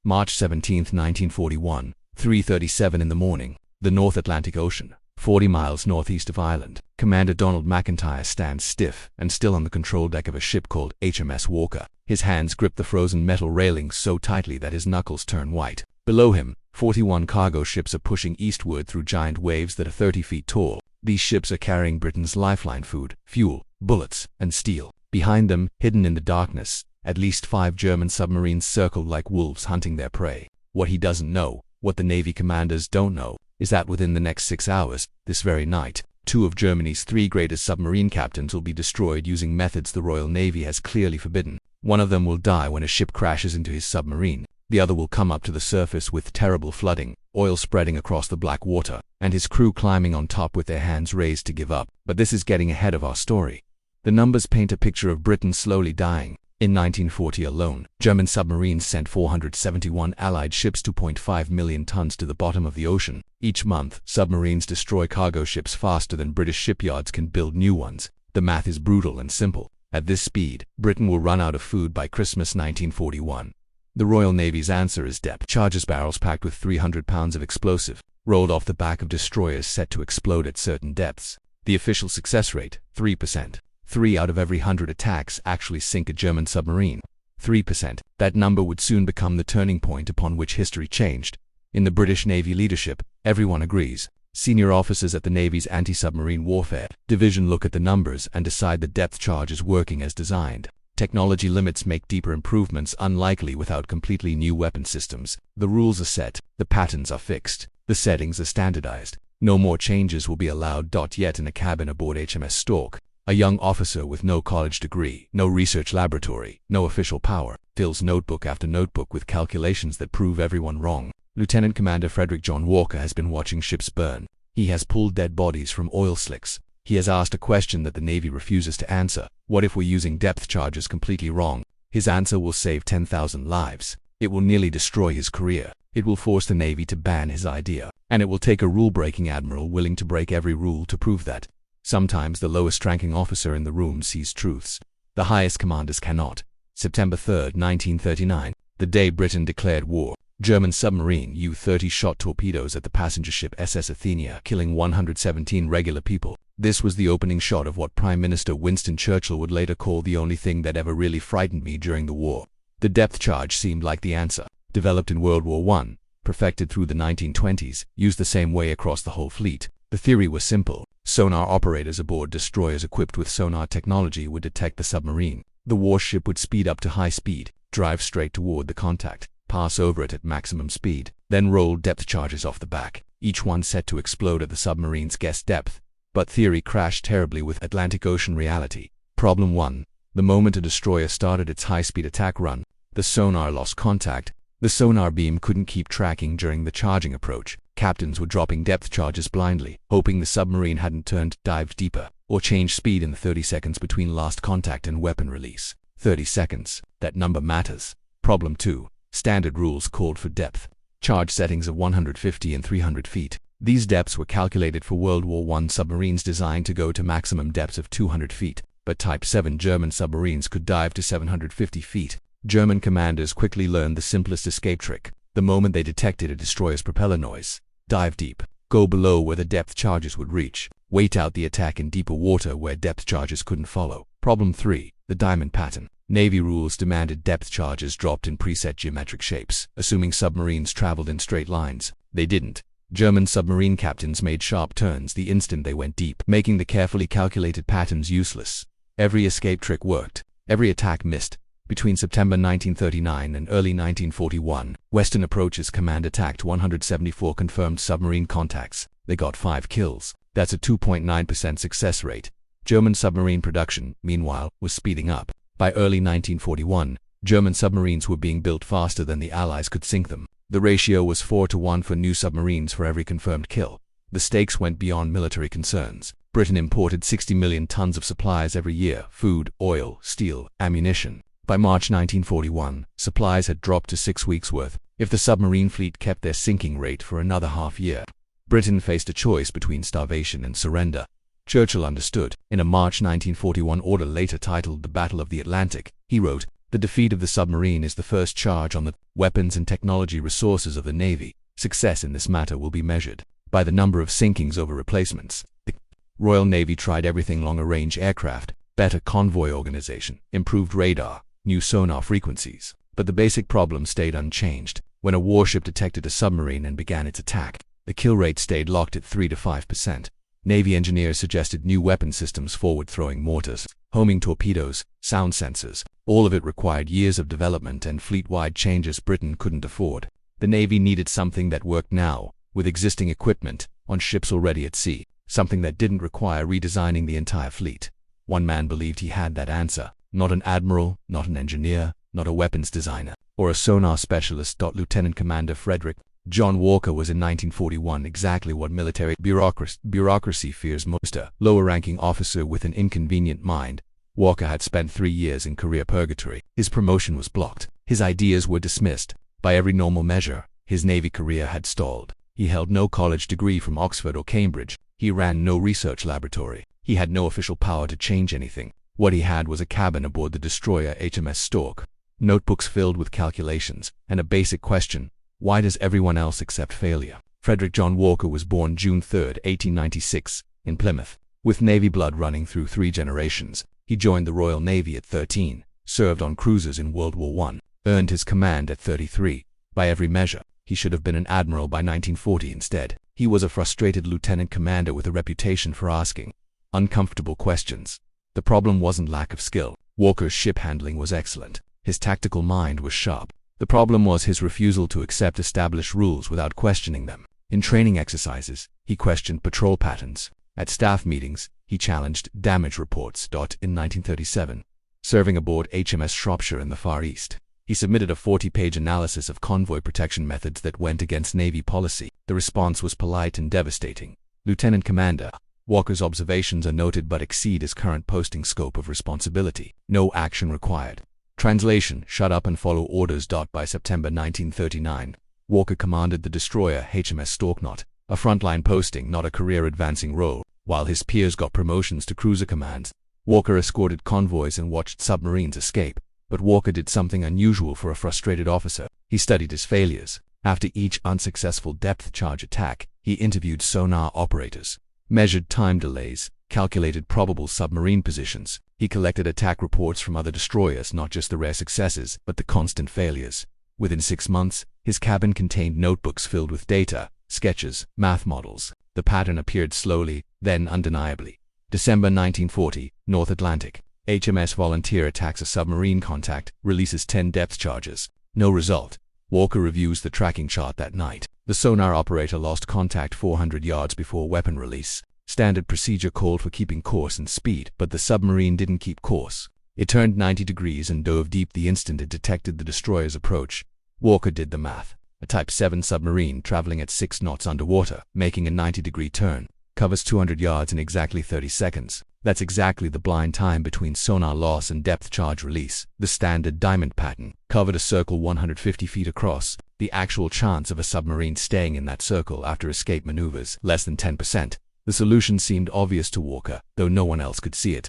March 17, 1941, 3:37 in the morning. The North Atlantic Ocean, 40 miles northeast of Ireland. Commander Donald McIntyre stands stiff and still on the control deck of a ship called HMS Walker. His hands grip the frozen metal railings so tightly that his knuckles turn white. Below him, 41 cargo ships are pushing eastward through giant waves that are 30 feet tall. These ships are carrying Britain's lifeline: food, fuel, bullets, and steel. Behind them, hidden in the darkness, at least 5 German submarines circled like wolves hunting their prey. What he doesn't know, what the Navy commanders don't know, is that within the next 6 hours, this very night, 2 of Germany's 3 greatest submarine captains will be destroyed using methods the Royal Navy has clearly forbidden. One of them will die when a ship crashes into his submarine. The other will come up to the surface with terrible flooding, oil spreading across the black water, and his crew climbing on top with their hands raised to give up. But this is getting ahead of our story. The numbers paint a picture of Britain slowly dying. In 1940 alone, German submarines sent 471 Allied ships 2.5 million tons to the bottom of the ocean. Each month, submarines destroy cargo ships faster than British shipyards can build new ones. The math is brutal and simple. At this speed, Britain will run out of food by Christmas 1941. The Royal Navy's answer is depth charges: barrels packed with 300 pounds of explosive, rolled off the back of destroyers set to explode at certain depths. The official success rate, 3%. 3 out of every 100 attacks actually sink a German submarine. 3%. That number would soon become the turning point upon which history changed. In the British Navy leadership, everyone agrees. Senior officers at the Navy's anti-submarine warfare division look at the numbers and decide the depth charge is working as designed. Technology limits make deeper improvements unlikely without completely new weapon systems. The rules are set, the patterns are fixed, the settings are standardized. No more changes will be allowed. Yet in a cabin aboard HMS Stork, a young officer with no college degree, no research laboratory, no official power, fills notebook after notebook with calculations that prove everyone wrong. Lieutenant Commander Frederick John Walker has been watching ships burn. He has pulled dead bodies from oil slicks. He has asked a question that the Navy refuses to answer. What if we're using depth charges completely wrong? His answer will save 10,000 lives. It will nearly destroy his career. It will force the Navy to ban his idea. And it will take a rule-breaking admiral willing to break every rule to prove that. Sometimes the lowest-ranking officer in the room sees truths. The highest commanders cannot. September 3, 1939, the day Britain declared war. German submarine U-30 shot torpedoes at the passenger ship SS Athenia, killing 117 regular people. This was the opening shot of what Prime Minister Winston Churchill would later call the only thing that ever really frightened me during the war. The depth charge seemed like the answer. Developed in World War I, perfected through the 1920s, used the same way across the whole fleet. The theory was simple. Sonar operators aboard destroyers equipped with sonar technology would detect the submarine. The warship would speed up to high speed, drive straight toward the contact, pass over it at maximum speed, then roll depth charges off the back, each one set to explode at the submarine's guess depth. But theory crashed terribly with Atlantic Ocean reality. Problem 1. The moment a destroyer started its high-speed attack run, the sonar lost contact. The sonar beam couldn't keep tracking during the charging approach. Captains were dropping depth charges blindly, hoping the submarine hadn't dived deeper, or changed speed in the 30 seconds between last contact and weapon release. 30 seconds. That number matters. Problem 2. Standard rules called for depth charge settings of 150 and 300 feet. These depths were calculated for World War I submarines designed to go to maximum depths of 200 feet, but Type 7 German submarines could dive to 750 feet. German commanders quickly learned the simplest escape trick. The moment they detected a destroyer's propeller noise, dive deep. Go below where the depth charges would reach. Wait out the attack in deeper water where depth charges couldn't follow. Problem 3. The diamond pattern. Navy rules demanded depth charges dropped in preset geometric shapes, assuming submarines traveled in straight lines. They didn't. German submarine captains made sharp turns the instant they went deep, making the carefully calculated patterns useless. Every escape trick worked. Every attack missed. Between September 1939 and early 1941, Western Approaches Command attacked 174 confirmed submarine contacts. They got 5 kills. That's a 2.9% success rate. German submarine production, meanwhile, was speeding up. By early 1941, German submarines were being built faster than the Allies could sink them. The ratio was 4-to-1 for new submarines for every confirmed kill. The stakes went beyond military concerns. Britain imported 60 million tons of supplies every year: food, oil, steel, ammunition. By March 1941, supplies had dropped to 6 weeks' worth. If the submarine fleet kept their sinking rate for another half year, Britain faced a choice between starvation and surrender. Churchill understood. In a March 1941 order later titled The Battle of the Atlantic, he wrote, The defeat of the submarine is the first charge on the weapons and technology resources of the Navy. Success in this matter will be measured by the number of sinkings over replacements. The Royal Navy tried everything: longer-range aircraft, better convoy organization, improved radar, new sonar frequencies. But the basic problem stayed unchanged. When a warship detected a submarine and began its attack, the kill rate stayed locked at 3 to 5%. Navy engineers suggested new weapon systems: forward-throwing mortars, homing torpedoes, sound sensors. All of it required years of development and fleet-wide changes Britain couldn't afford. The Navy needed something that worked now, with existing equipment, on ships already at sea, something that didn't require redesigning the entire fleet. One man believed he had that answer: not an admiral, not an engineer, not a weapons designer, or a sonar specialist. Lieutenant Commander Frederick John Walker was in 1941 exactly what military bureaucracy fears most: a lower-ranking officer with an inconvenient mind. Walker had spent 3 years in career purgatory. His promotion was blocked. His ideas were dismissed. By every normal measure, his Navy career had stalled. He held no college degree from Oxford or Cambridge. He ran no research laboratory. He had no official power to change anything. What he had was a cabin aboard the destroyer HMS Stork, notebooks filled with calculations, and a basic question: why does everyone else accept failure? Frederick John Walker was born June 3, 1896, in Plymouth. With Navy blood running through 3 generations, he joined the Royal Navy at 13, served on cruisers in World War I, earned his command at 33. By every measure, he should have been an admiral by 1940 instead. He was a frustrated lieutenant commander with a reputation for asking uncomfortable questions. The problem wasn't lack of skill. Walker's ship handling was excellent. His tactical mind was sharp. The problem was his refusal to accept established rules without questioning them. In training exercises, he questioned patrol patterns. At staff meetings, he challenged damage reports. In 1937, serving aboard HMS Shropshire in the Far East, he submitted a 40-page analysis of convoy protection methods that went against Navy policy. The response was polite and devastating. Lieutenant Commander Walker's observations are noted but exceed his current posting scope of responsibility. No action required. Translation: shut up and follow orders. By September 1939, Walker commanded the destroyer HMS Stork, not a frontline posting, not a career-advancing role. While his peers got promotions to cruiser commands, Walker escorted convoys and watched submarines escape. But Walker did something unusual for a frustrated officer. He studied his failures. After each unsuccessful depth charge attack, he interviewed sonar operators, measured time delays, calculated probable submarine positions. He collected attack reports from other destroyers, not just the rare successes, but the constant failures. Within 6 months, his cabin contained notebooks filled with data, sketches, math models. The pattern appeared slowly, then undeniably. December 1940, North Atlantic. HMS Volunteer attacks a submarine contact, releases 10 depth charges. No result. Walker reviews the tracking chart that night. The sonar operator lost contact 400 yards before weapon release. Standard procedure called for keeping course and speed, but the submarine didn't keep course. It turned 90 degrees and dove deep the instant it detected the destroyer's approach. Walker did the math. A Type 7 submarine traveling at 6 knots underwater, making a 90-degree turn, covers 200 yards in exactly 30 seconds. That's exactly the blind time between sonar loss and depth charge release. The standard diamond pattern covered a circle 150 feet across. The actual chance of a submarine staying in that circle after escape maneuvers, less than 10%. The solution seemed obvious to Walker, though no one else could see it.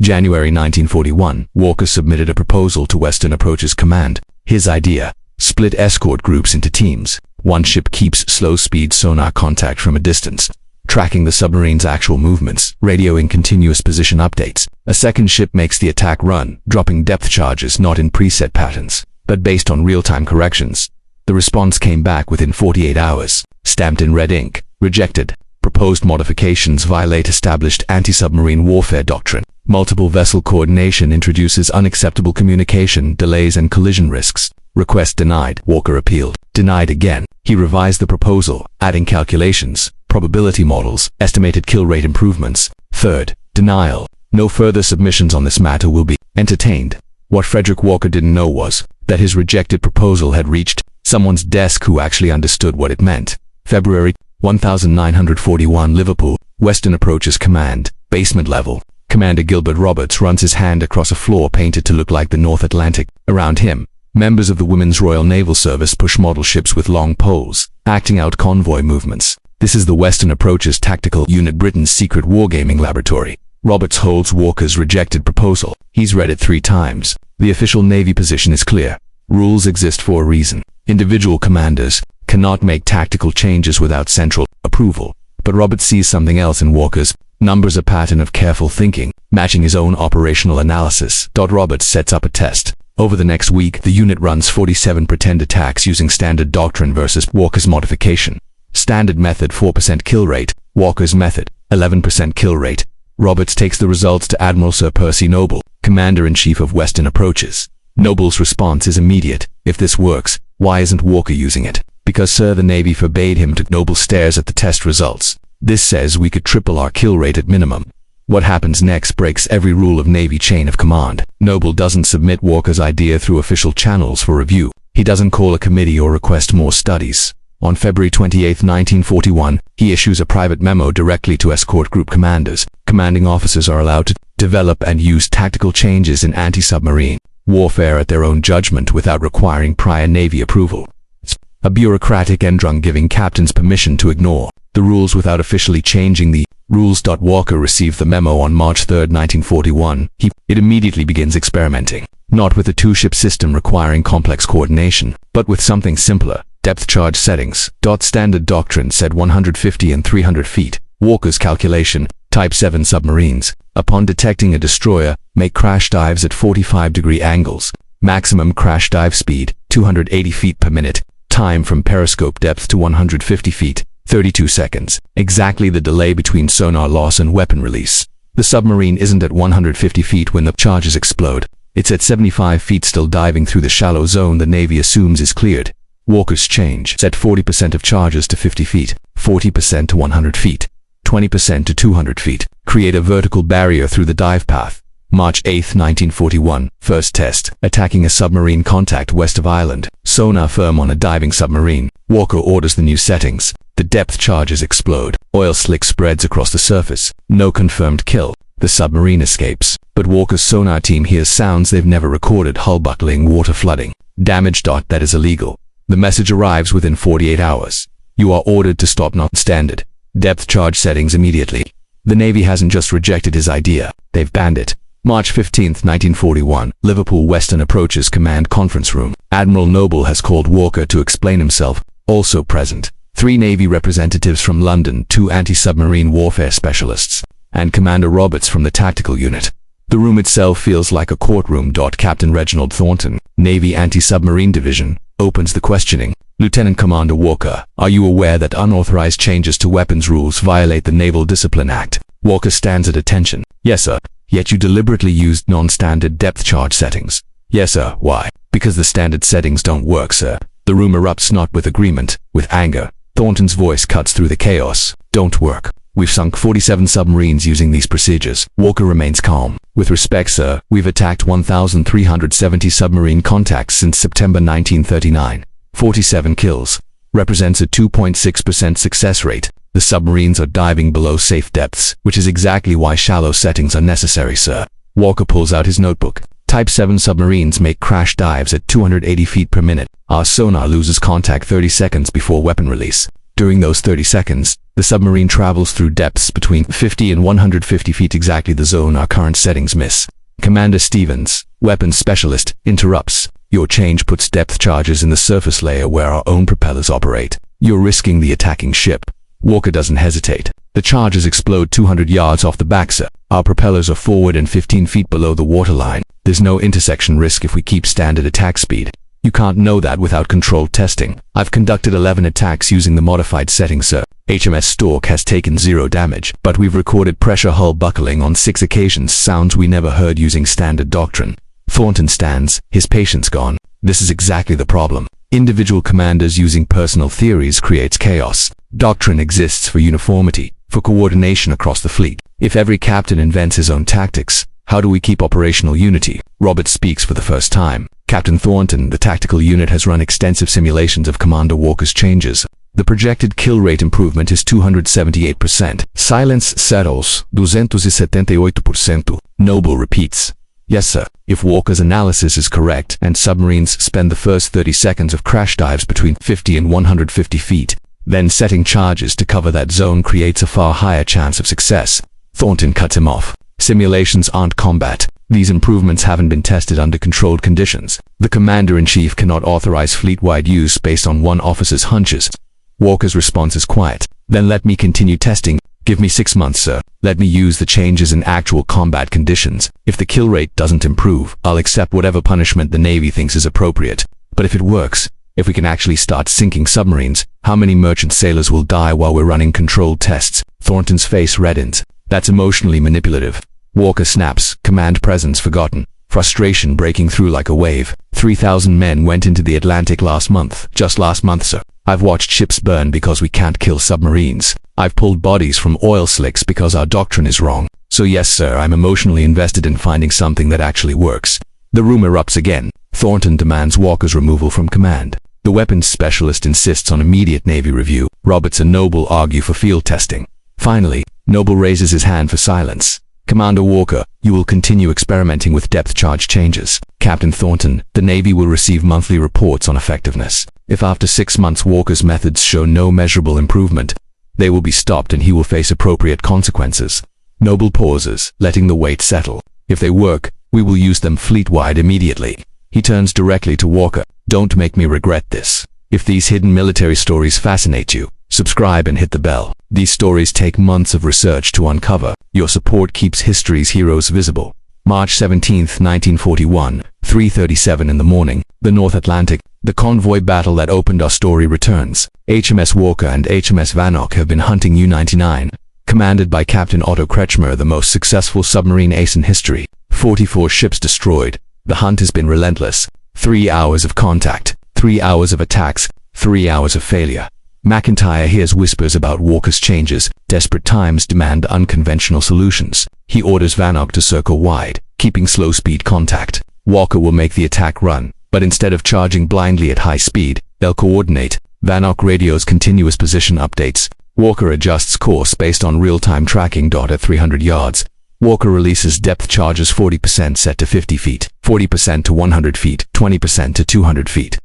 January 1941, Walker submitted a proposal to Western Approaches Command. His idea: split escort groups into teams. One ship keeps slow-speed sonar contact from a distance, tracking the submarine's actual movements, radioing continuous position updates. A second ship makes the attack run, dropping depth charges not in preset patterns, but based on real-time corrections. The response came back within 48 hours, stamped in red ink: rejected. Proposed modifications violate established anti-submarine warfare doctrine. Multiple vessel coordination introduces unacceptable communication, delays and collision risks. Request denied. Walker appealed. Denied again. He revised the proposal, adding calculations, probability models, estimated kill rate improvements. Third, denial. No further submissions on this matter will be entertained. What Frederick Walker didn't know was that his rejected proposal had reached someone's desk who actually understood what it meant. February 1941, Liverpool, Western Approaches Command, basement level. Commander Gilbert Roberts runs his hand across a floor painted to look like the North Atlantic. Around him, members of the Women's Royal Naval Service push model ships with long poles, acting out convoy movements. This is the Western Approaches Tactical Unit, Britain's secret wargaming laboratory. Roberts holds Walker's rejected proposal. He's read it 3 times. The official Navy position is clear. Rules exist for a reason. Individual commanders cannot make tactical changes without central approval. But Robert sees something else in Walker's numbers, a pattern of careful thinking, matching his own operational analysis. Robert sets up a test. Over the next week, the unit runs 47 pretend attacks using standard doctrine versus Walker's modification. Standard method 4% kill rate, Walker's method 11% kill rate. Roberts takes the results to Admiral Sir Percy Noble, Commander-in-Chief of Western Approaches. Noble's response is immediate. If this works, why isn't Walker using it? Because, sir, the Navy forbade him to. Noble stares at the test results. This says we could triple our kill rate at minimum. What happens next breaks every rule of Navy chain of command. Noble doesn't submit Walker's idea through official channels for review. He doesn't call a committee or request more studies. On February 28, 1941, he issues a private memo directly to escort group commanders. Commanding officers are allowed to develop and use tactical changes in anti-submarine warfare at their own judgment without requiring prior Navy approval. It's a bureaucratic endrung giving captains permission to ignore the rules without officially changing the rules. Walker received the memo on March 3, 1941. It immediately begins experimenting, not with a two-ship system requiring complex coordination, but with something simpler. Depth charge settings. Standard doctrine said 150 and 300 feet. Walker's calculation. Type 7 submarines, upon detecting a destroyer, make crash dives at 45-degree angles. Maximum crash dive speed, 280 feet per minute. Time from periscope depth to 150 feet, 32 seconds. Exactly the delay between sonar loss and weapon release. The submarine isn't at 150 feet when the charges explode. It's at 75 feet still diving through the shallow zone the Navy assumes is cleared. Walker's change. Set 40% of charges to 50 feet, 40% to 100 feet, 20% to 200 feet. Create a vertical barrier through the dive path. March 8, 1941. First test. Attacking a submarine contact west of island. Sonar firm on a diving submarine. Walker orders the new settings. The depth charges explode. Oil slick spreads across the surface. No confirmed kill. The submarine escapes. But Walker's sonar team hears sounds they've never recorded: hull buckling, water flooding. Damage. That is illegal. The message arrives within 48 hours. You are ordered to stop. Not standard depth charge settings immediately. The Navy hasn't just rejected his idea, they've banned it. March 15, 1941, Liverpool Western Approaches Command Conference Room. Admiral Noble has called Walker to explain himself. Also present, 3 Navy representatives from London, 2 anti-submarine warfare specialists, and Commander Roberts from the tactical unit. The room itself feels like a courtroom. Captain Reginald Thornton, Navy Anti-Submarine Division, opens the questioning. Lieutenant Commander Walker, are you aware that unauthorized changes to weapons rules violate the Naval Discipline Act? Walker stands at attention. Yes, sir. Yet you deliberately used non-standard depth charge settings. Yes, sir. Why? Because the standard settings don't work, sir. The room erupts, not with agreement, with anger. Thornton's voice cuts through the chaos. Don't work. We've sunk 47 submarines using these procedures. Walker remains calm. With respect, sir, we've attacked 1,370 submarine contacts since September 1939. 47 kills. Represents a 2.6% success rate. The submarines are diving below safe depths, which is exactly why shallow settings are necessary, sir. Walker pulls out his notebook. Type 7 submarines make crash dives at 280 feet per minute. Our sonar loses contact 30 seconds before weapon release. During those 30 seconds, the submarine travels through depths between 50 and 150 feet, exactly the zone our current settings miss. Commander Stevens, weapons specialist, interrupts. Your change puts depth charges in the surface layer where our own propellers operate. You're risking the attacking ship. Walker doesn't hesitate. The charges explode 200 yards off the back, sir. Our propellers are forward and 15 feet below the waterline. There's no intersection risk if we keep standard attack speed. You can't know that without controlled testing. I've conducted 11 attacks using the modified settings, sir. HMS Stork has taken 0 damage, but we've recorded pressure hull buckling on 6 occasions, sounds we never heard using standard doctrine. Thornton stands, his patience gone. This is exactly the problem. Individual commanders using personal theories creates chaos. Doctrine exists for uniformity, for coordination across the fleet. If every captain invents his own tactics, how do we keep operational unity? Roberts speaks for the first time. Captain Thornton, the tactical unit has run extensive simulations of Commander Walker's changes. The projected kill rate improvement is 278%. Silence settles, 278%. Noble repeats. Yes, sir. If Walker's analysis is correct, and submarines spend the first 30 seconds of crash dives between 50 and 150 feet, then setting charges to cover that zone creates a far higher chance of success. Thornton cuts him off. Simulations aren't combat. These improvements haven't been tested under controlled conditions. The Commander-in-Chief cannot authorize fleet-wide use based on one officer's hunches. Walker's response is quiet. Then let me continue testing. Give me 6 months, sir. Let me use the changes in actual combat conditions. If the kill rate doesn't improve, I'll accept whatever punishment the Navy thinks is appropriate. But if it works, if we can actually start sinking submarines, how many merchant sailors will die while we're running controlled tests? Thornton's face reddens. That's emotionally manipulative. Walker snaps, command presence forgotten. Frustration breaking through like a wave. 3,000 men went into the Atlantic last month. Just last month, sir. I've watched ships burn because we can't kill submarines. I've pulled bodies from oil slicks because our doctrine is wrong. So yes, sir, I'm emotionally invested in finding something that actually works. The room erupts again. Thornton demands Walker's removal from command. The weapons specialist insists on immediate Navy review. Roberts and Noble argue for field testing. Finally, Noble raises his hand for silence. Commander Walker, you will continue experimenting with depth charge changes. Captain Thornton, the Navy will receive monthly reports on effectiveness. If after 6 months Walker's methods show no measurable improvement, they will be stopped and he will face appropriate consequences. Noble pauses, letting the weight settle. If they work, we will use them fleet-wide immediately. He turns directly to Walker. Don't make me regret this. If these hidden military stories fascinate you, subscribe and hit the bell. These stories take months of research to uncover. Your support keeps history's heroes visible. March 17, 1941, 3:37 in the morning, the North Atlantic. The convoy battle that opened our story returns. HMS Walker and HMS Vanoc have been hunting U-99, commanded by Captain Otto Kretschmer, the most successful submarine ace in history. 44 ships destroyed. The hunt has been relentless. 3 hours of contact, 3 hours of attacks, 3 hours of failure. McIntyre hears whispers about Walker's changes. Desperate times demand unconventional solutions. He orders Vanoc to circle wide, keeping slow-speed contact. Walker will make the attack run, but instead of charging blindly at high speed, they'll coordinate. Vanoc radios continuous position updates. Walker adjusts course based on real-time tracking. At 300 yards, Walker releases depth charges 40% set to 50 feet, 40% to 100 feet, 20% to 200 feet.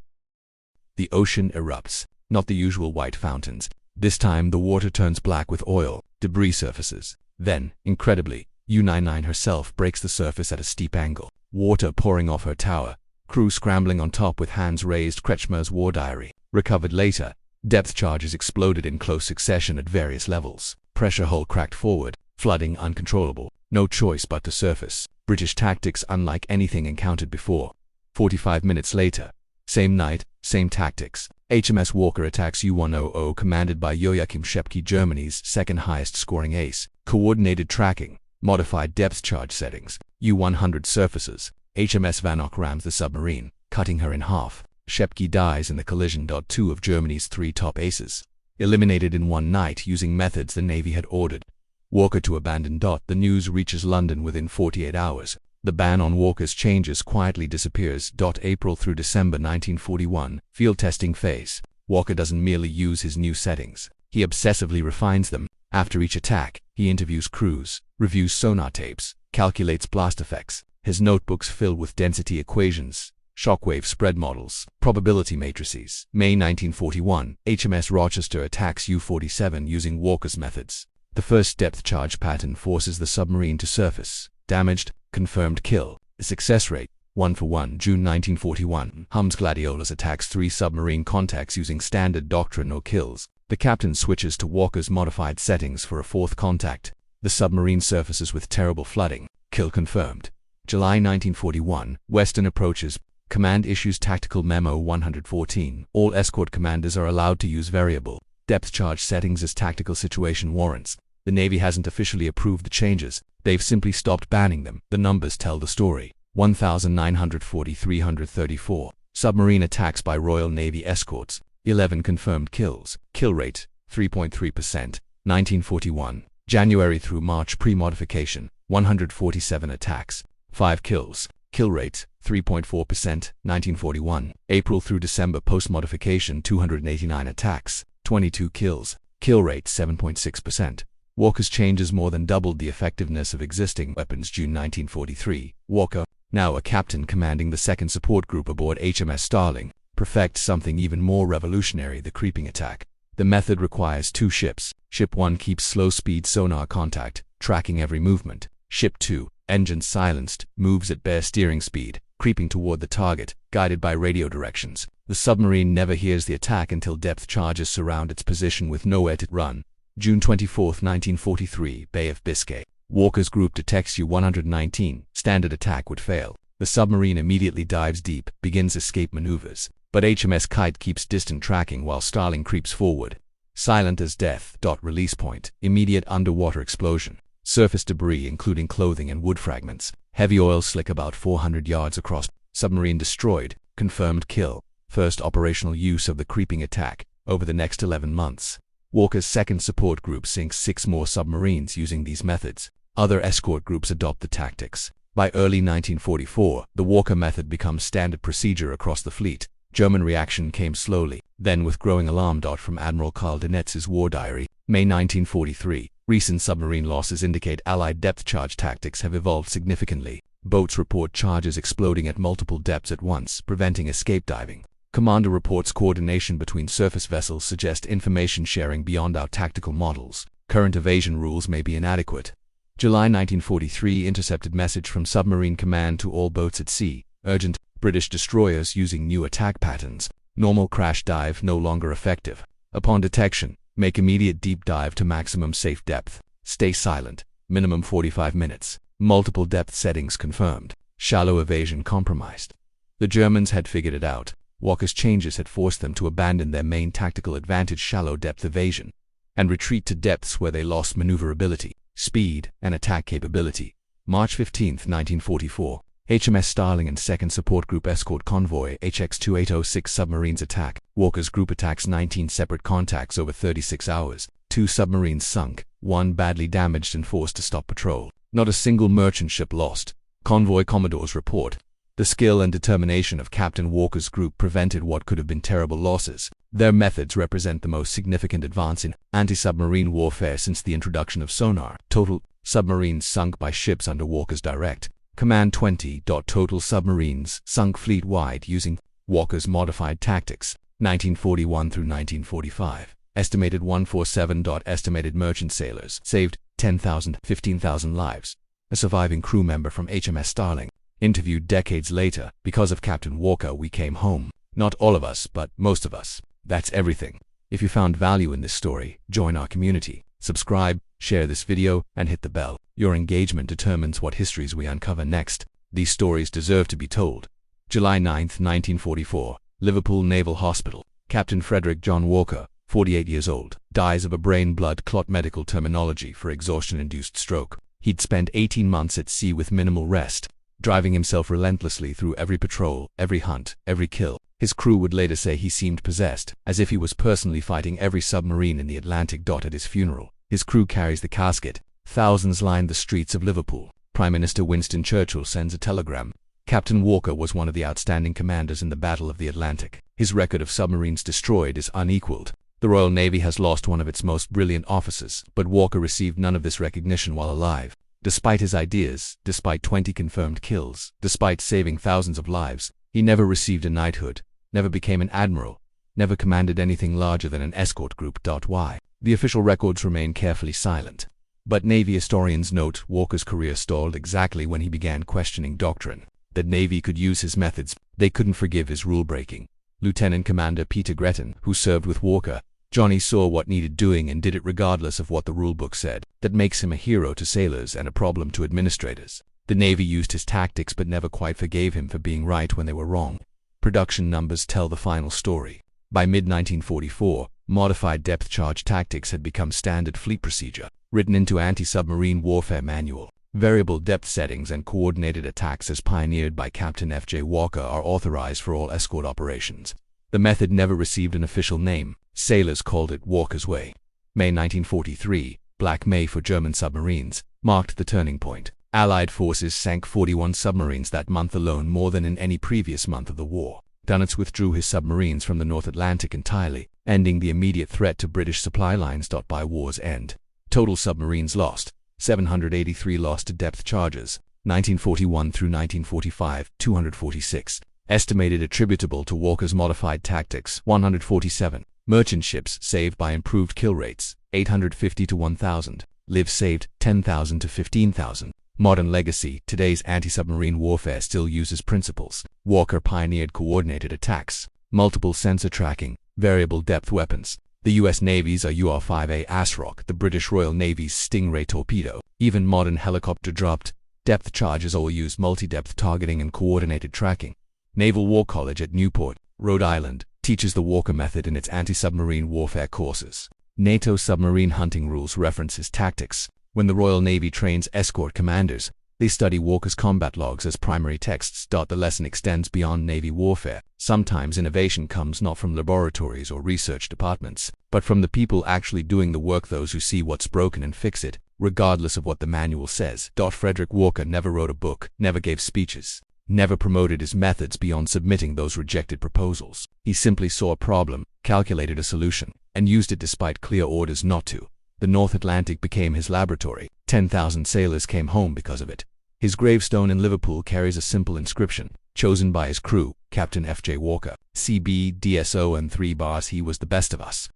The ocean erupts. Not the usual white fountains. This time the water turns black with oil. Debris surfaces. Then, incredibly, U-99 herself breaks the surface at a steep angle. Water pouring off her tower. Crew scrambling on top with hands raised. Kretschmer's war diary. Recovered later. Depth charges exploded in close succession at various levels. Pressure hull cracked forward. Flooding uncontrollable. No choice but to surface. British tactics unlike anything encountered before. 45 minutes later. Same night, same tactics. HMS Walker attacks U-100, commanded by Joachim Schepke, Germany's second highest scoring ace. Coordinated tracking. Modified depth charge settings. U-100 surfaces. HMS Vanoc rams the submarine, cutting her in half. Schepke dies in the collision. 2 of Germany's 3 top aces. Eliminated in one night using methods the Navy had ordered. Walker to abandon. The news reaches London within 48 hours. The ban on Walker's changes quietly disappears. April through December 1941, field testing phase. Walker doesn't merely use his new settings. He obsessively refines them. After each attack, he interviews crews, reviews sonar tapes, calculates blast effects. His notebooks fill with density equations, shockwave spread models, probability matrices. May 1941, HMS Rochester attacks U-47 using Walker's methods. The first depth charge pattern forces the submarine to surface. Damaged, confirmed kill. The success rate, 1 for 1. June 1941, Hum's Gladiolus attacks 3 submarine contacts using standard doctrine. No kills. The captain switches to Walker's modified settings for a 4th contact. The submarine surfaces with terrible flooding. Kill confirmed. July 1941, Western approaches. Command issues Tactical Memo 114. All escort commanders are allowed to use variable depth charge settings as tactical situation warrants. The Navy hasn't officially approved the changes. They've simply stopped banning them. The numbers tell the story. 1,940, 334. Submarine attacks by Royal Navy escorts. 11 confirmed kills. Kill rate, 3.3%. 1941. January through March pre-modification. 147 attacks. 5 kills. Kill rate, 3.4%. 1941. April through December post-modification. 289 attacks. 22 kills. Kill rate, 7.6%. Walker's changes more than doubled the effectiveness of existing weapons. June 1943, Walker, now a captain commanding the 2nd support group aboard HMS Starling, perfects something even more revolutionary: the creeping attack. The method requires 2 ships. Ship 1 keeps slow-speed sonar contact, tracking every movement. Ship 2, engines silenced, moves at bare steering speed, creeping toward the target, guided by radio directions. The submarine never hears the attack until depth charges surround its position with nowhere to run. June 24, 1943, Bay of Biscay. Walker's group detects U-119. Standard attack would fail. The submarine immediately dives deep, begins escape maneuvers. But HMS Kite keeps distant tracking while Starling creeps forward. Silent as death. Release point. Immediate underwater explosion. Surface debris including clothing and wood fragments. Heavy oil slick about 400 yards across. Submarine destroyed. Confirmed kill. First operational use of the creeping attack. Over the next 11 months. Walker's second support group sinks 6 more submarines using these methods. Other escort groups adopt the tactics. By early 1944, the Walker method becomes standard procedure across the fleet. German reaction came slowly, then with growing alarm. From Admiral Karl Dönitz's War Diary, May 1943, recent submarine losses indicate Allied depth charge tactics have evolved significantly. Boats report charges exploding at multiple depths at once, preventing escape diving. Commander reports coordination between surface vessels suggest information sharing beyond our tactical models. Current evasion rules may be inadequate. July 1943, intercepted message from Submarine Command to all boats at sea. Urgent. British destroyers using new attack patterns. Normal crash dive no longer effective. Upon detection, make immediate deep dive to maximum safe depth. Stay silent. Minimum 45 minutes. Multiple depth settings confirmed. Shallow evasion compromised. The Germans had figured it out. Walker's changes had forced them to abandon their main tactical advantage, shallow depth evasion, and retreat to depths where they lost maneuverability, speed, and attack capability. March 15, 1944. HMS Starling and 2nd Support Group escort convoy HX-2806 submarines attack. Walker's group attacks 19 separate contacts over 36 hours. 2 submarines sunk, 1 badly damaged and forced to stop patrol. Not a single merchant ship lost. Convoy commodores report. The skill and determination of Captain Walker's group prevented what could have been terrible losses. Their methods represent the most significant advance in anti-submarine warfare since the introduction of sonar. Total submarines sunk by ships under Walker's direct command 20. Total submarines sunk fleet-wide using Walker's modified tactics, 1941 through 1945. Estimated 147. Estimated merchant sailors saved 10,000, 15,000 lives. A surviving crew member from HMS Starling. Interviewed decades later. Because of Captain Walker we came home. Not all of us, but most of us. That's everything. If you found value in this story, join our community. Subscribe, share this video, and hit the bell. Your engagement determines what histories we uncover next. These stories deserve to be told. July 9, 1944. Liverpool Naval Hospital. Captain Frederick John Walker, 48 years old, dies of a brain blood clot, medical terminology for exhaustion-induced stroke. He'd spent 18 months at sea with minimal rest, driving himself relentlessly through every patrol, every hunt, every kill. His crew would later say he seemed possessed, as if he was personally fighting every submarine in the Atlantic. At his funeral, his crew carries the casket. Thousands lined the streets of Liverpool. Prime Minister Winston Churchill sends a telegram. Captain Walker was one of the outstanding commanders in the Battle of the Atlantic. His record of submarines destroyed is unequaled. The Royal Navy has lost one of its most brilliant officers, but Walker received none of this recognition while alive. Despite his ideas, despite 20 confirmed kills, despite saving thousands of lives, he never received a knighthood, never became an admiral, never commanded anything larger than an escort group. Why? The official records remain carefully silent. But Navy historians note Walker's career stalled exactly when he began questioning doctrine. The Navy could use his methods, they couldn't forgive his rule-breaking. Lieutenant Commander Peter Gretton, who served with Walker, Johnny saw what needed doing and did it regardless of what the rulebook said. That makes him a hero to sailors and a problem to administrators. The Navy used his tactics but never quite forgave him for being right when they were wrong. Production numbers tell the final story. By mid-1944, modified depth charge tactics had become standard fleet procedure, written into anti-submarine warfare manual. Variable depth settings and coordinated attacks as pioneered by Captain F.J. Walker are authorized for all escort operations. The method never received an official name. Sailors called it Walker's Way. May 1943, Black May for German submarines, marked the turning point. Allied forces sank 41 submarines that month alone, more than in any previous month of the war. Dönitz withdrew his submarines from the North Atlantic entirely, ending the immediate threat to British supply lines. By war's end, total submarines lost, 783 lost to depth charges, 1941 through 1945, 246. Estimated attributable to Walker's modified tactics, 147. Merchant ships saved by improved kill rates, 850 to 1,000. Lives saved, 10,000 to 15,000. Modern legacy. Today's anti-submarine warfare still uses principles. Walker pioneered coordinated attacks, multiple sensor tracking, variable depth weapons. The US Navy's UR-5A ASROC, the British Royal Navy's Stingray torpedo. Even modern helicopter-dropped depth charges all use multi-depth targeting and coordinated tracking. Naval War College at Newport, Rhode Island, teaches the Walker method in its anti-submarine warfare courses. NATO submarine hunting rules references tactics. When the Royal Navy trains escort commanders, they study Walker's combat logs as primary texts. The lesson extends beyond Navy warfare. Sometimes innovation comes not from laboratories or research departments, but from the people actually doing the work, those who see what's broken and fix it, regardless of what the manual says. Frederick Walker never wrote a book, never gave speeches, never promoted his methods beyond submitting those rejected proposals. He simply saw a problem, calculated a solution, and used it despite clear orders not to. The North Atlantic became his laboratory. 10,000 sailors came home because of it. His gravestone in Liverpool carries a simple inscription, chosen by his crew, Captain F.J. Walker, CB, DSO, and 3 bars. He was the best of us.